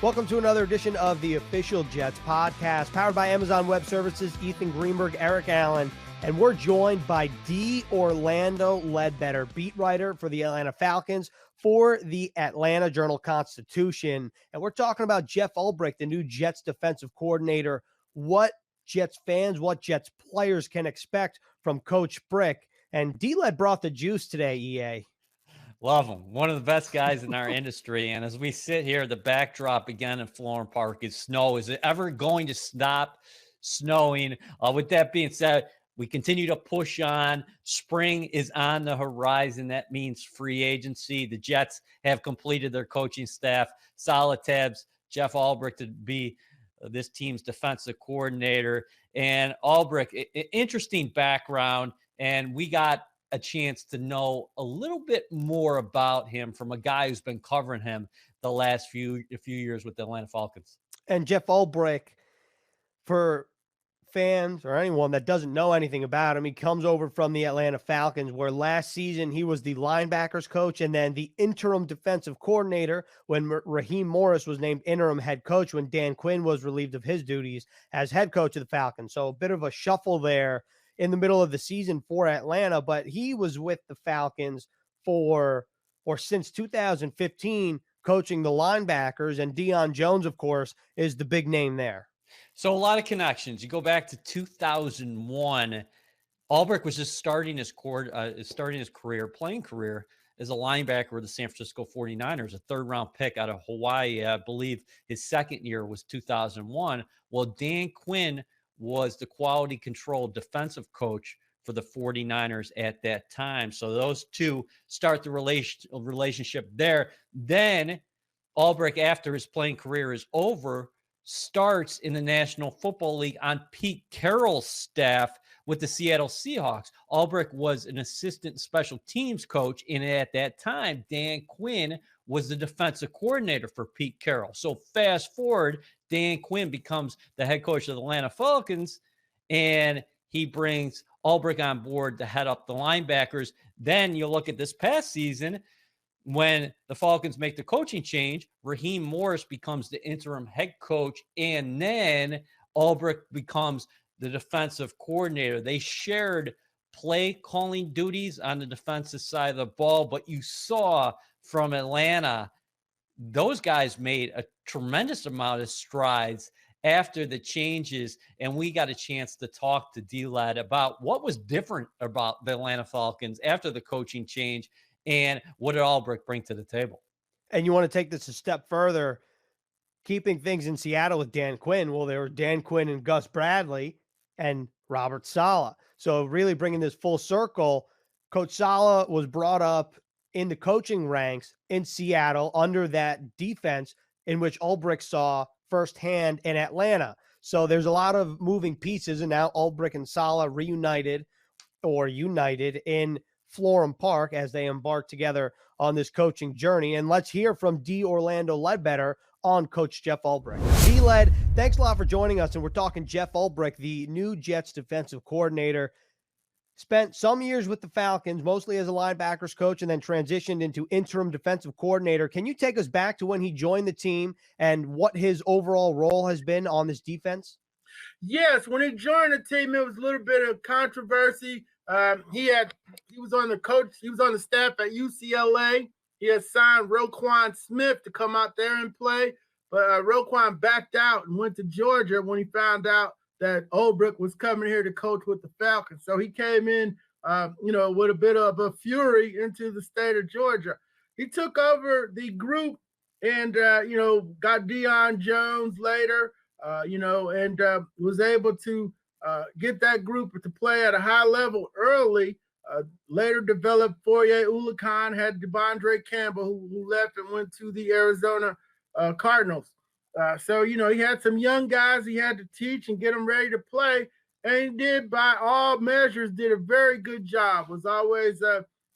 Welcome to another edition of the Official Jets podcast, powered by Amazon Web Services, Ethan Greenberg, Eric Allen, and we're joined by D. Orlando Ledbetter, beat writer for the Atlanta Falcons for the Atlanta Journal-Constitution. And we're talking about Jeff Ulbrich, the new Jets defensive coordinator, what Jets fans, what Jets players can expect from Coach Brick. And D-Led brought the juice today, EA. Love him. One of the best guys in our industry. And as we sit here, the backdrop again in Florham Park is snow. Is it ever going to stop snowing? With that being said, we continue to push on. Spring is on the horizon. That means free agency. The Jets have completed their coaching staff. Solid tabs. Jeff Ulbrich to be this team's defensive coordinator. And Ulbrich, interesting background. And we got a chance to know a little bit more about him from a guy who's been covering him the last few years with the Atlanta Falcons. And Jeff Ulbrich, for fans or anyone that doesn't know anything about him, he comes over from the Atlanta Falcons, where last season he was the linebackers coach and then the interim defensive coordinator when Raheem Morris was named interim head coach when Dan Quinn was relieved of his duties as head coach of the Falcons. So a bit of a shuffle there in the middle of the season for Atlanta, but he was with the Falcons since 2015, coaching the linebackers, and Deion Jones, of course, is the big name there. So a lot of connections. You go back to 2001, Ulbrich was just starting his playing career as a linebacker with the San Francisco 49ers, a third-round pick out of Hawaii. I believe his second year was 2001. Well, Dan Quinn was the quality control defensive coach for the 49ers at that time. So those two start the relationship there. Then Ulbrich, after his playing career is over, starts in the National Football League on Pete Carroll's staff with the Seattle Seahawks. Ulbrich was an assistant special teams coach, and at that time, Dan Quinn was the defensive coordinator for Pete Carroll. So fast forward, Dan Quinn becomes the head coach of the Atlanta Falcons, and he brings Ulbrich on board to head up the linebackers. Then you look at this past season, when the Falcons make the coaching change, Raheem Morris becomes the interim head coach, and then Ulbrich becomes the defensive coordinator. They shared play calling duties on the defensive side of the ball, but you saw from Atlanta, those guys made a tremendous amount of strides after the changes, and we got a chance to talk to D-Led about what was different about the Atlanta Falcons after the coaching change and what did Ulbrich bring to the table. And you want to take this a step further, keeping things in Seattle with Dan Quinn. Well, there were Dan Quinn and Gus Bradley and Robert Saleh. So really bringing this full circle, Coach Saleh was brought up in the coaching ranks in Seattle under that defense in which Ulbrich saw firsthand in Atlanta. So there's a lot of moving pieces, and now Ulbrich and Saleh united in Florham Park as they embark together on this coaching journey. And let's hear from D. Orlando Ledbetter on Coach Jeff Ulbrich. D-Led, thanks a lot for joining us. And we're talking Jeff Ulbrich, the new Jets defensive coordinator. Spent some years with the Falcons, mostly as a linebackers coach, and then transitioned into interim defensive coordinator. Can you take us back to when he joined the team and what his overall role has been on this defense? Yes, when he joined the team, it was a little bit of controversy. He was on the staff at UCLA. He had signed Roquan Smith to come out there and play, but Roquan backed out and went to Georgia when he found out that Ulbrich was coming here to coach with the Falcons. So he came in, with a bit of a fury into the state of Georgia. He took over the group and, got Deion Jones later, and was able to get that group to play at a high level early. Later developed Foye Oluokun, had Devondre Campbell, who left and went to the Arizona Cardinals. So he had some young guys he had to teach and get them ready to play. And he did, by all measures, did a very good job. Was always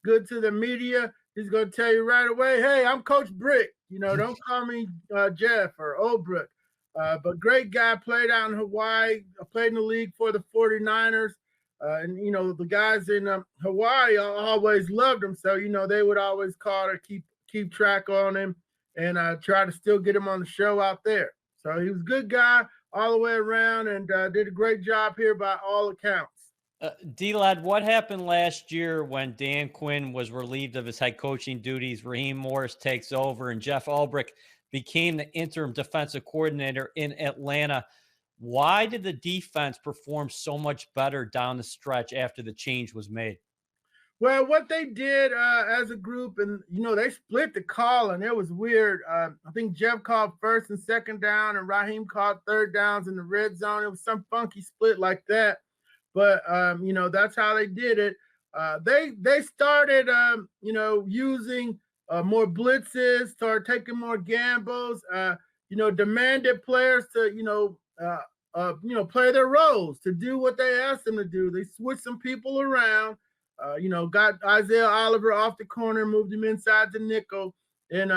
good to the media. He's going to tell you right away, hey, I'm Coach Brick. Don't call me Jeff or Ulbrich. But great guy, played out in Hawaii, played in the league for the 49ers. And the guys in Hawaii always loved him. So, they would always call to keep track on him. and try to still get him on the show out there. So he was a good guy all the way around, and did a great job here by all accounts. D-Lad, what happened last year when Dan Quinn was relieved of his head coaching duties? Raheem Morris takes over, and Jeff Ulbrich became the interim defensive coordinator in Atlanta. Why did the defense perform so much better down the stretch after the change was made? Well, what they did as a group, and they split the call, and it was weird. I think Jeff called first and second down, and Raheem called third downs in the red zone. It was some funky split like that, but that's how they did it. They started using more blitzes, started taking more gambles. Demanded players to play their roles, to do what they asked them to do. They switched some people around. Got Isaiah Oliver off the corner, moved him inside the nickel, and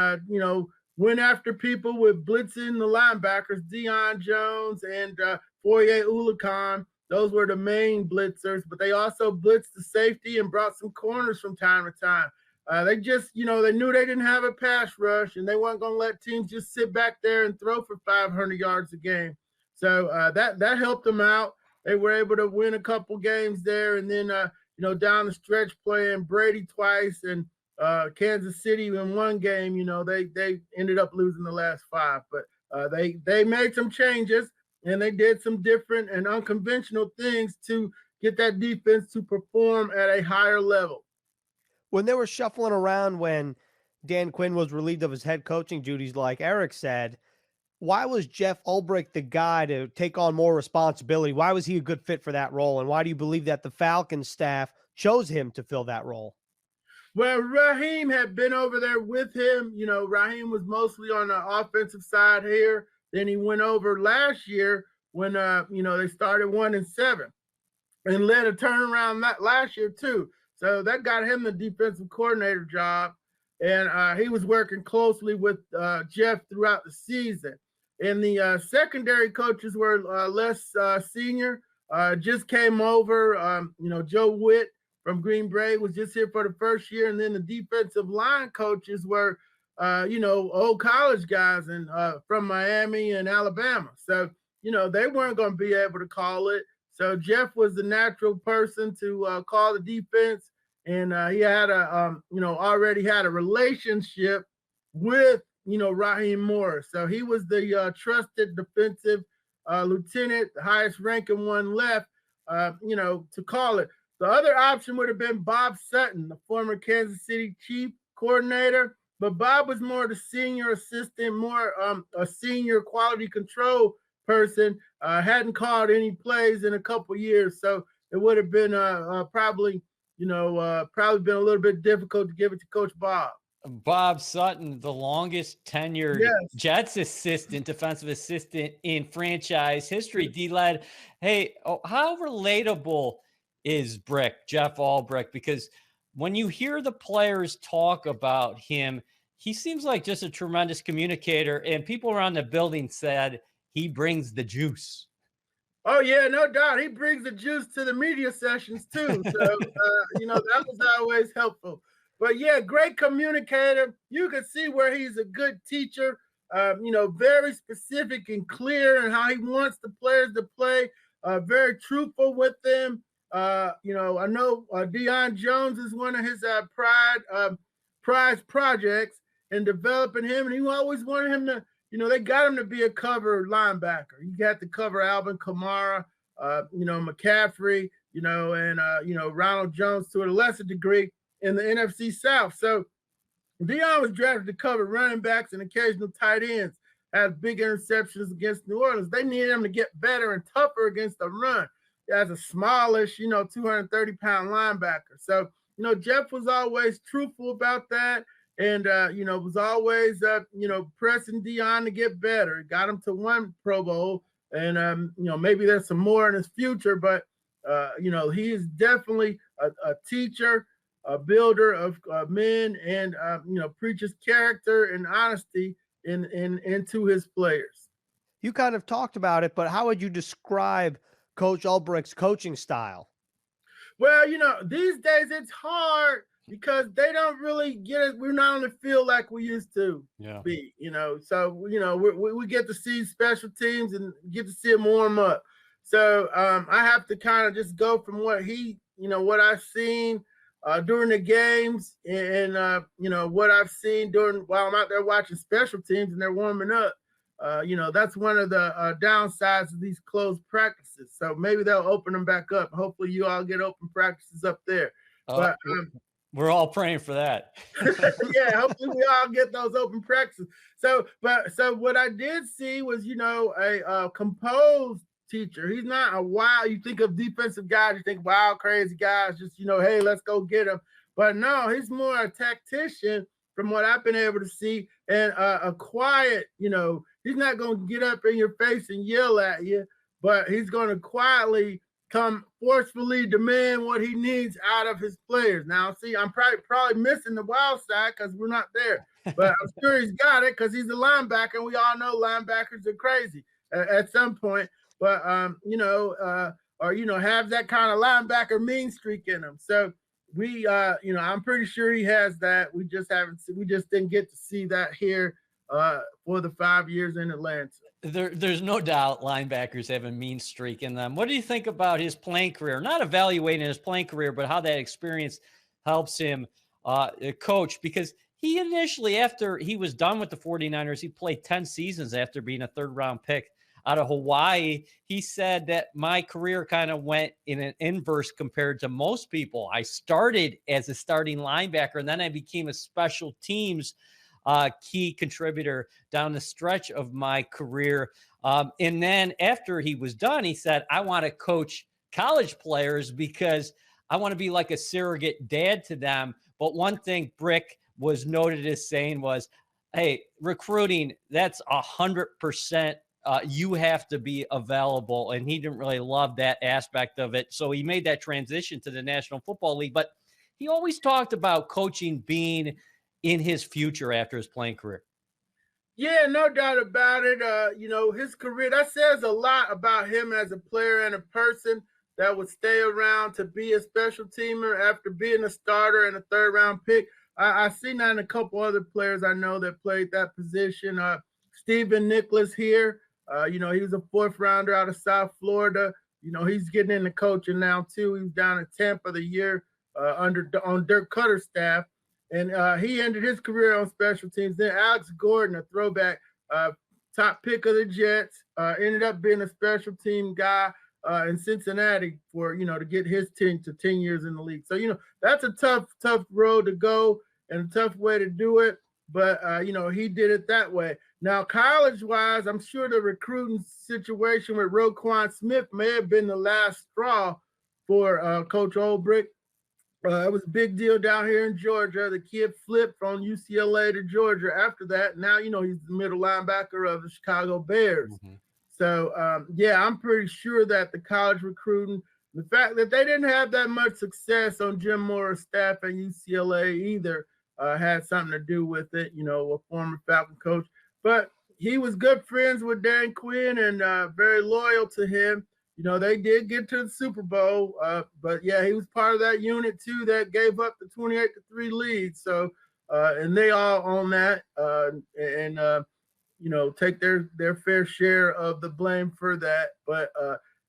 went after people with blitzing the linebackers, Deion Jones and Foye Oluokun. Those were the main blitzers, but they also blitzed the safety and brought some corners from time to time. They just, they knew they didn't have a pass rush, and they weren't going to let teams just sit back there and throw for 500 yards a game. So that helped them out. They were able to win a couple games there, and then down the stretch playing Brady twice and Kansas City in one game, they ended up losing the last 5. But they made some changes, and they did some different and unconventional things to get that defense to perform at a higher level. When they were shuffling around when Dan Quinn was relieved of his head coaching duties, like Eric said, why was Jeff Ulbrich the guy to take on more responsibility? Why was he a good fit for that role? And why do you believe that the Falcons staff chose him to fill that role? Well, Raheem had been over there with him. Raheem was mostly on the offensive side here. Then he went over last year when, they started 1-7 and led a turnaround last year too. So that got him the defensive coordinator job. And he was working closely with Jeff throughout the season. And the secondary coaches were less senior, just came over. Joe Witt from Greenberg was just here for the first year. And then the defensive line coaches were, old college guys and from Miami and Alabama. So, they weren't going to be able to call it. So Jeff was the natural person to call the defense. And he had already had a relationship with, Raheem Morris. So he was the trusted defensive lieutenant, the highest ranking one left, to call it. The other option would have been Bob Sutton, the former Kansas City Chief coordinator. But Bob was more the senior assistant, more a senior quality control person, hadn't called any plays in a couple years. So it would have been probably been a little bit difficult to give it to Coach Bob. Bob Sutton, the longest tenured Jets assistant, defensive assistant in franchise history. D-Lad, hey, how relatable is Jeff Ulbrich? Because when you hear the players talk about him, he seems like just a tremendous communicator, and people around the building said he brings the juice. Oh, yeah, no doubt. He brings the juice to the media sessions, too. So, that was always helpful. But, yeah, great communicator. You can see where he's a good teacher, very specific and clear in how he wants the players to play, very truthful with them. I know Deion Jones is one of his prize projects in developing him, and he always wanted him to, they got him to be a cover linebacker. You got to cover Alvin Kamara, McCaffrey, and Ronald Jones to a lesser degree in the NFC South. So Deion was drafted to cover running backs and occasional tight ends, had big interceptions against New Orleans. They needed him to get better and tougher against the run as a smallish, 230-pound linebacker. So, Jeff was always truthful about that. And, was always, pressing Deion to get better. Got him to 1 Pro Bowl. And, maybe there's some more in his future. But, he is definitely a teacher, a builder of men, and, preaches character and honesty into his players. You kind of talked about it, but how would you describe Coach Ulbrich's coaching style? Well, these days it's hard because they don't really get it. We're not on the field like we used to be, So we get to see special teams and get to see them warm up. So I have to kind of just go from what what I've seen during the games and what I've seen while I'm out there watching special teams and they're warming up. That's one of the downsides of these closed practices. So maybe they'll open them back up. Hopefully you all get open practices up there. But we're all praying for that. Yeah, hopefully we all get those open practices. So what I did see was, a composed teacher. He's not a wild. You think of defensive guys, you think wild, crazy guys, just, hey, let's go get him. But no, he's more a tactician from what I've been able to see, and a quiet, he's not going to get up in your face and yell at you, but he's going to quietly come forcefully demand what he needs out of his players. Now, see, I'm probably missing the wild side because we're not there, but I'm sure he's got it because he's a linebacker, and we all know linebackers are crazy at some point. But have that kind of linebacker mean streak in them. So we, I'm pretty sure he has that. We just didn't get to see that here for the 5 years in Atlanta. There's no doubt linebackers have a mean streak in them. What do you think about his playing career? Not evaluating his playing career, but how that experience helps him coach, because he initially, after he was done with the 49ers, he played 10 seasons after being a third-round pick out of Hawaii. He said that my career kind of went in an inverse compared to most people. I started as a starting linebacker, and then I became a special teams key contributor down the stretch of my career. And then after he was done, he said, I want to coach college players because I want to be like a surrogate dad to them. But one thing Brick was noted as saying was, hey, recruiting, that's 100%. You have to be available. And he didn't really love that aspect of it. So he made that transition to the National Football League. But he always talked about coaching being in his future after his playing career. Yeah, no doubt about it. His career, that says a lot about him as a player and a person that would stay around to be a special teamer after being a starter and a third-round pick. I've seen that in a couple other players I know that played that position. Stephen Nicholas here, he was a fourth-rounder out of South Florida. He's getting into coaching now, too. He was down in Tampa the year on Dirk Cutter's staff. And he ended his career on special teams. Then Alex Gordon, a throwback, top pick of the Jets, ended up being a special team guy in Cincinnati for, to get his team to 10 years in the league. So, that's a tough road to go and a tough way to do it. But, he did it that way. Now, college-wise, I'm sure the recruiting situation with Roquan Smith may have been the last straw for Coach Ulbrich. It was a big deal down here in Georgia. The kid flipped from UCLA to Georgia after that. Now, he's the middle linebacker of the Chicago Bears. Mm-hmm. So, I'm pretty sure that the college recruiting, the fact that they didn't have that much success on Jim Mora's staff at UCLA either had something to do with it, a former Falcon coach. But he was good friends with Dan Quinn and very loyal to him. They did get to the Super Bowl, but he was part of that unit too that gave up the 28-3 lead. So, and they all own that, and take their fair share of the blame for that. But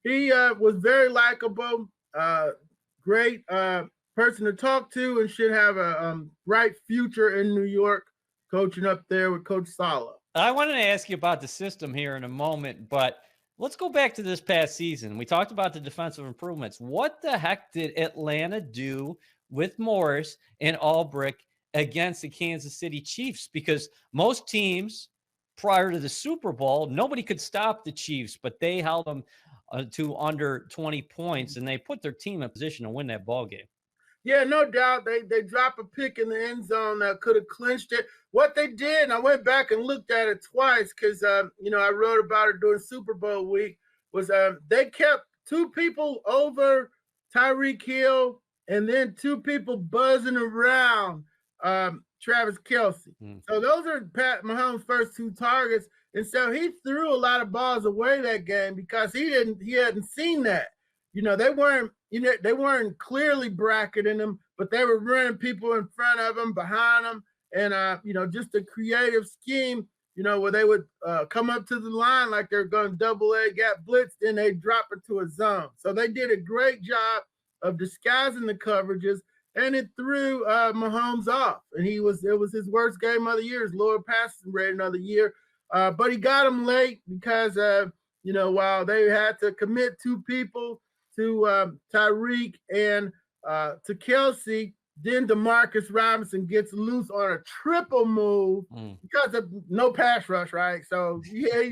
he was very likable, great person to talk to, and should have a bright future in New York, coaching up there with Coach Saleh. I wanted to ask you about the system here in a moment, but let's go back to this past season. We talked about the defensive improvements. What the heck did Atlanta do with Morris and Ulbrich against the Kansas City Chiefs? Because most teams prior to the Super Bowl, nobody could stop the Chiefs, but they held them to under 20 points, and they put their team in position to win that ball game. Yeah, no doubt. They drop a pick in the end zone that could have clinched it. What they did, and I went back and looked at it twice because, I wrote about it during Super Bowl week, was they kept two people over Tyreek Hill and then two people buzzing around Travis Kelce. So those are Pat Mahomes' first two targets. And so he threw a lot of balls away that game because he hadn't seen that. they weren't clearly bracketing them, but they were running people in front of them, behind them, and just a creative scheme, where they would come up to the line like they're going double A gap blitz, then they drop into a zone. So they did a great job of disguising the coverages, and it threw Mahomes off. And it was his worst game of the year, his lower passing rating of the year. But he got him late because while they had to commit 2 people to Tyreek and to Kelsey, then Demarcus Robinson gets loose on a triple move because of no pass rush, right? So yeah,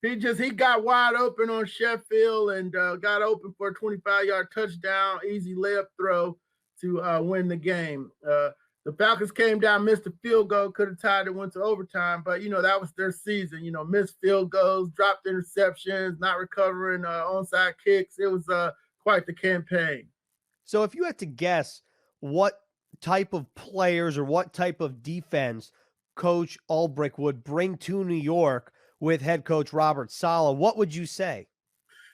he got wide open on Sheffield and got open for a 25-yard touchdown, easy layup throw to win the game. The Falcons came down, missed a field goal, could have tied it, went to overtime, but that was their season. Missed field goals, dropped interceptions, not recovering onside kicks. It was quite the campaign. So if you had to guess what type of players or what type of defense Coach Ulbrich would bring to New York with head coach Robert Saleh, what would you say?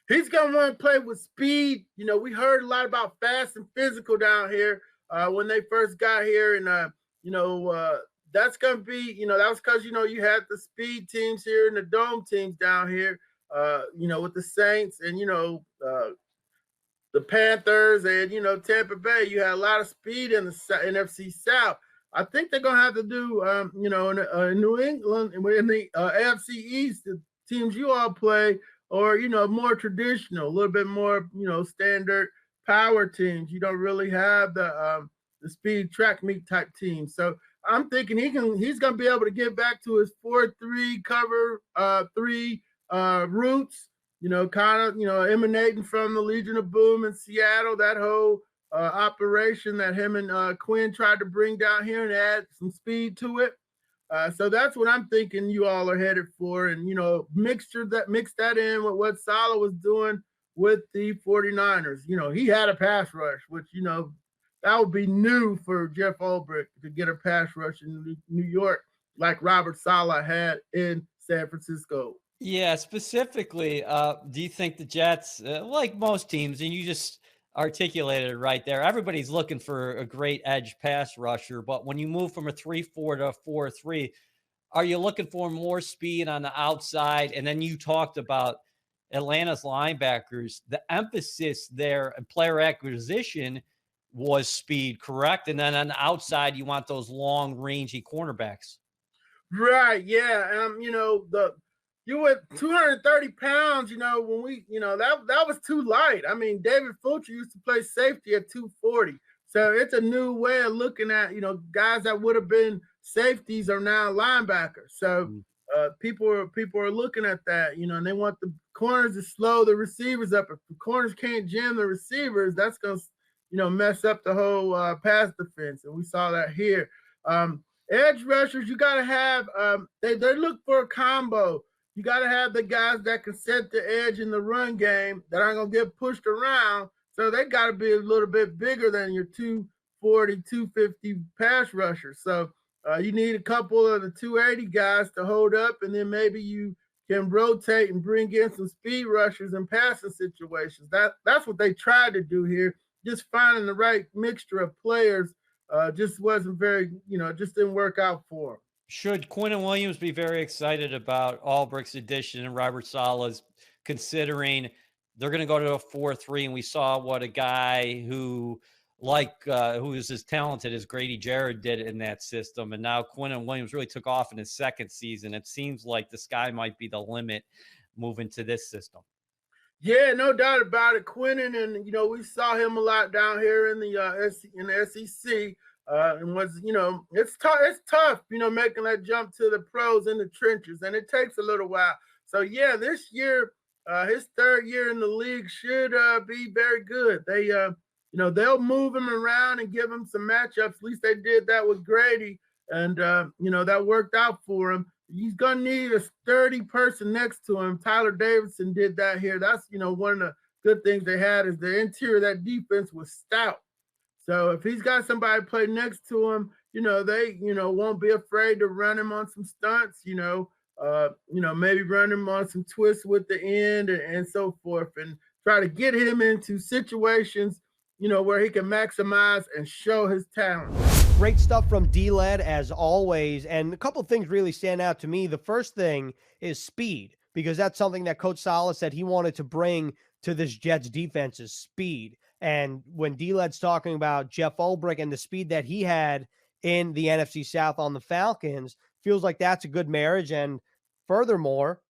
He's going to want to play with speed. We heard a lot about fast and physical down here when they first got here. And, that's going to be, that was because, you had the speed teams here and the dome teams down here, with the Saints and, the Panthers and, Tampa Bay. You had a lot of speed in the NFC South. I think they're going to have to do, in New England, in the AFC East, the teams you all play, or, more traditional, a little bit more, standard power teams. You don't really have the speed track meet type teams. So I'm thinking he's going to be able to get back to his 4-3 cover 3 roots, emanating from the Legion of Boom in Seattle, that whole operation that him and Quinn tried to bring down here and add some speed to it. So that's what I'm thinking you all are headed for. And, mix that in with what Saleh was doing with the 49ers. He had a pass rush, which, that would be new for Jeff Ulbrich to get a pass rush in New York like Robert Saleh had in San Francisco. Yeah, specifically, do you think the Jets, like most teams, and you just articulated it right there, everybody's looking for a great edge pass rusher, but when you move from a 3-4 to a 4-3, are you looking for more speed on the outside? And then you talked about Atlanta's linebackers. The emphasis there in player acquisition was speed, correct? And then on the outside, you want those long, rangy cornerbacks. Right, yeah. You were 230 pounds, when we, that was too light. I mean, David Fulcher used to play safety at 240. So it's a new way of looking at, guys that would have been safeties are now linebackers. So people are looking at that, and they want the corners to slow the receivers up. If the corners can't jam the receivers, that's going to, mess up the whole pass defense. And we saw that here. Edge rushers, you got to have, they look for a combo. You got to have the guys that can set the edge in the run game that aren't going to get pushed around. So they got to be a little bit bigger than your 240, 250 pass rushers. So you need a couple of the 280 guys to hold up, and then maybe you can rotate and bring in some speed rushers and passing situations. That's what they tried to do here. Just finding the right mixture of players just wasn't very, just didn't work out for them. Should Quinn Williams be very excited about Ulbrich's addition and Robert Saleh's, considering they're going to go to a 4-3, and we saw what a guy who is as talented as Grady Jarrett did in that system, and now Quinn Williams really took off in his second season. It seems like the sky might be the limit moving to this system. Yeah, no doubt about it. Quinnen, and we saw him a lot down here in the SEC. And was, it's tough, making that jump to the pros in the trenches, and it takes a little while. So yeah, this year, his third year in the league should be very good. They, they'll move him around and give him some matchups. At least they did that with Grady, and that worked out for him. He's gonna need a sturdy person next to him. Tyler Davidson did that here. That's one of the good things they had is the interior of that defense was stout. So if he's got somebody play next to him, they, won't be afraid to run him on some stunts, maybe run him on some twists with the end and so forth, and try to get him into situations, where he can maximize and show his talent. Great stuff from D-Led as always. And a couple of things really stand out to me. The first thing is speed, because that's something that Coach Saleh said he wanted to bring to this Jets defense is speed. And when D-Led's talking about Jeff Ulbrich and the speed that he had in the NFC South on the Falcons, feels like that's a good marriage. And furthermore,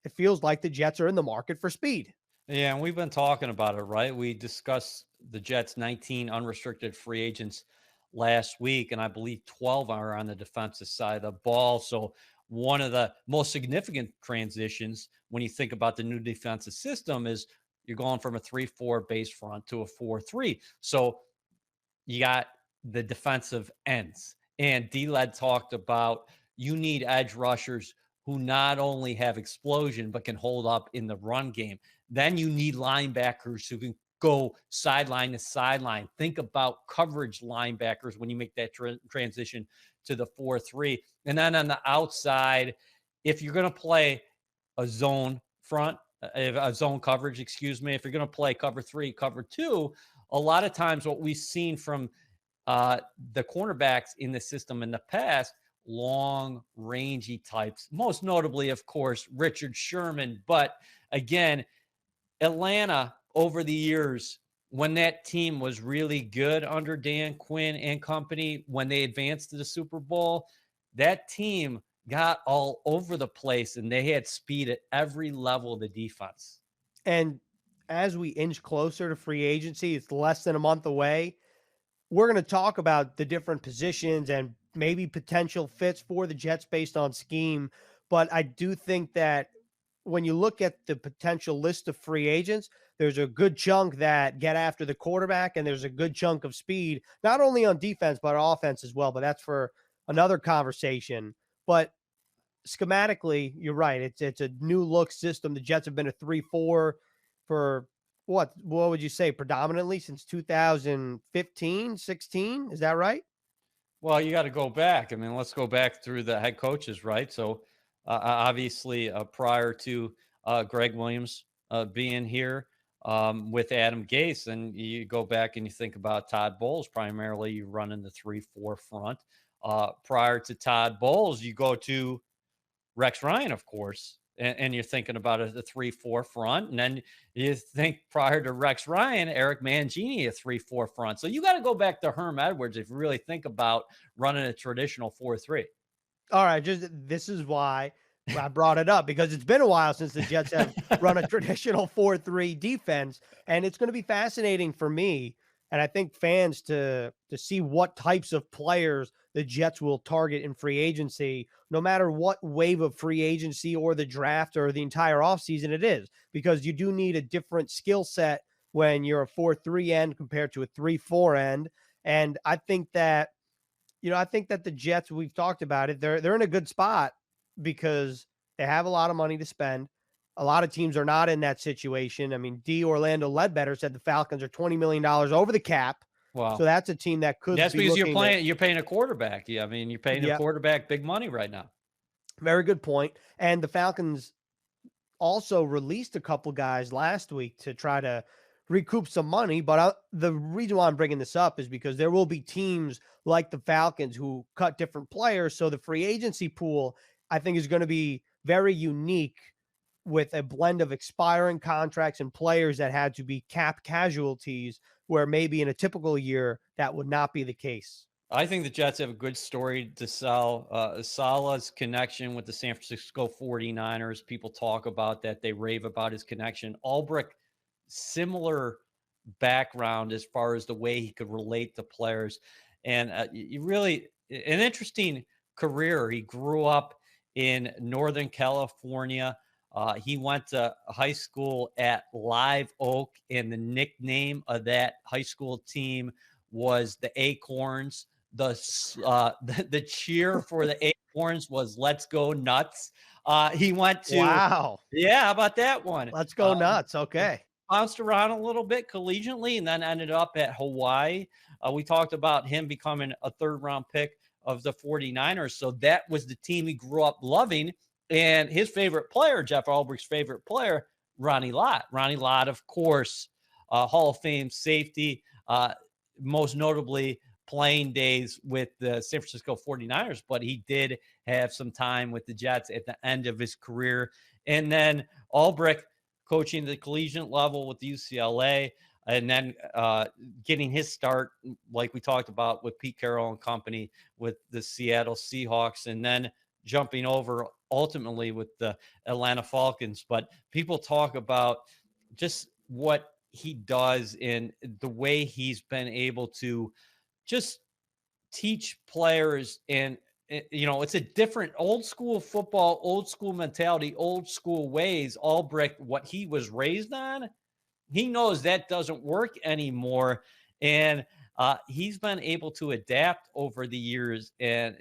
it feels like the Jets are in the market for speed. Yeah, and we've been talking about it, right? We discussed the Jets' 19 unrestricted free agents last week, and I believe 12 are on the defensive side of the ball. So one of the most significant transitions when you think about the new defensive system is you're going from a 3-4 base front to a 4-3. So you got the defensive ends. And D-Led talked about you need edge rushers who not only have explosion, but can hold up in the run game. Then you need linebackers who can go sideline to sideline. Think about coverage linebackers when you make that transition to the 4-3. And then on the outside, if you're going to play a zone front, a zone coverage, if you're going to play cover 3, cover 2, a lot of times what we've seen from the cornerbacks in the system in the past, long, rangy types, most notably, of course, Richard Sherman. But again, Atlanta over the years, when that team was really good under Dan Quinn and company, when they advanced to the Super Bowl, that team got all over the place and they had speed at every level of the defense. And as we inch closer to free agency, it's less than a month away. We're going to talk about the different positions and maybe potential fits for the Jets based on scheme. But I do think that when you look at the potential list of free agents, there's a good chunk that get after the quarterback, and there's a good chunk of speed, not only on defense, but offense as well. But that's for another conversation. But schematically, you're right. It's a new look system. The Jets have been a 3-4 for what would you say, predominantly since 2015, 16? Is that right? Well, you got to go back. I mean, let's go back through the head coaches, right? So obviously prior to Greg Williams being here with Adam Gase, and you go back and you think about Todd Bowles, primarily you run in the 3-4 front. Prior to Todd Bowles, you go to Rex Ryan, of course, and you're thinking about the 3-4 front. And then you think prior to Rex Ryan, Eric Mangini, a 3-4 front. So you got to go back to Herm Edwards if you really think about running a traditional 4-3. All right. This is why I brought it up, because it's been a while since the Jets have run a traditional 4-3 defense. And it's going to be fascinating for me, and I think fans, to see what types of players the Jets will target in free agency, no matter what wave of free agency or the draft or the entire offseason it is, because you do need a different skill set when you're a 4-3 end compared to a 3-4 end. And I think that, the Jets, we've talked about it, they're in a good spot because they have a lot of money to spend. A lot of teams are not in that situation. I mean, Orlando Ledbetter said the Falcons are $20 million over the cap. Wow. So that's a team that could. That's because you're paying a quarterback. Yeah, I mean, you're paying a quarterback big money right now. Very good point. And the Falcons also released a couple guys last week to try to recoup some money. But the reason why I'm bringing this up is because there will be teams like the Falcons who cut different players. So the free agency pool, I think, is going to be very unique, with a blend of expiring contracts and players that had to be cap casualties, where maybe in a typical year that would not be the case. I think the Jets have a good story to sell. Saleh's connection with the San Francisco 49ers. People talk about that. They rave about his connection. Ulbrich, similar background as far as the way he could relate to players. And really an interesting career. He grew up in Northern California. He went to high school at Live Oak, and the nickname of that high school team was the Acorns. The cheer for the Acorns was "Let's Go Nuts." He went to wow, yeah, how about that one? Let's Go Nuts. Okay, bounced around a little bit collegiately, and then ended up at Hawaii. We talked about him becoming a third-round pick of the 49ers, so that was the team he grew up loving. And his favorite player, Jeff Ulbrich's favorite player, Ronnie Lott. Ronnie Lott, of course, Hall of Fame safety, most notably playing days with the San Francisco 49ers, but he did have some time with the Jets at the end of his career. And then Ulbrich coaching the collegiate level with UCLA, and then getting his start, like we talked about with Pete Carroll and company with the Seattle Seahawks, and then jumping over ultimately with the Atlanta Falcons. But people talk about just what he does and the way he's been able to just teach players. And, you know, it's a different old school football, old school mentality, old school ways. Ulbrich, what he was raised on, he knows that doesn't work anymore. And he's been able to adapt over the years, and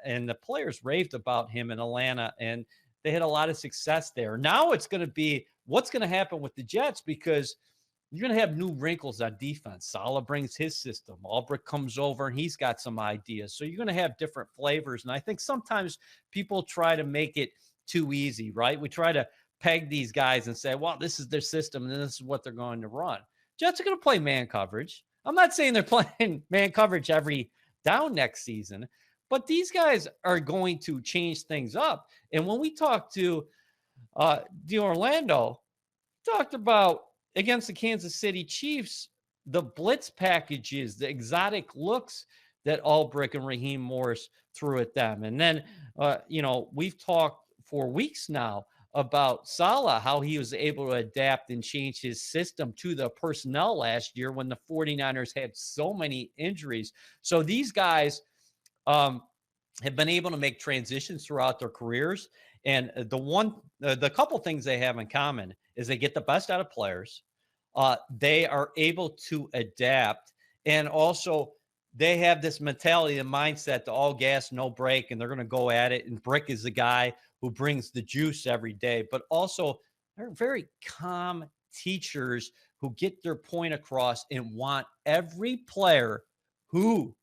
the players raved about him in Atlanta, and they had a lot of success there. Now it's going to be what's going to happen with the Jets, because you're going to have new wrinkles on defense. Saleh brings his system. Ulbrich comes over and he's got some ideas. So you're going to have different flavors. And I think sometimes people try to make it too easy, right? We try to peg these guys and say, well, this is their system and this is what they're going to run. Jets are going to play man coverage. I'm not saying they're playing man coverage every down next season, but these guys are going to change things up. And when we talked to Orlando, talked about against the Kansas City Chiefs, the blitz packages, the exotic looks that Ulbrich and Raheem Morris threw at them. And then, you know, we've talked for weeks now about Saleh, how he was able to adapt and change his system to the personnel last year when the 49ers had so many injuries. So these guys have been able to make transitions throughout their careers. And the couple things they have in common is they get the best out of players. They are able to adapt, and also they have this mentality and mindset to all gas, no break, and they're going to go at it. And Brick is the guy who brings the juice every day, but also they're very calm teachers who get their point across and want every player who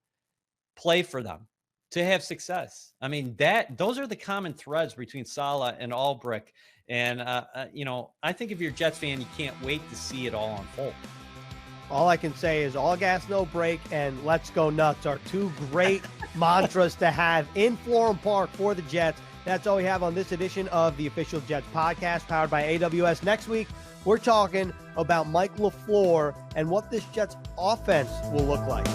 play for them to have success. I mean, those are the common threads between Saleh and Ulbrich. And, you know, I think if you're a Jets fan, you can't wait to see it all unfold. All I can say is all gas, no break, and let's go nuts are two great mantras to have in Florham Park for the Jets. That's all we have on this edition of the Official Jets podcast, powered by AWS. Next week, we're talking about Mike LaFleur and what this Jets offense will look like.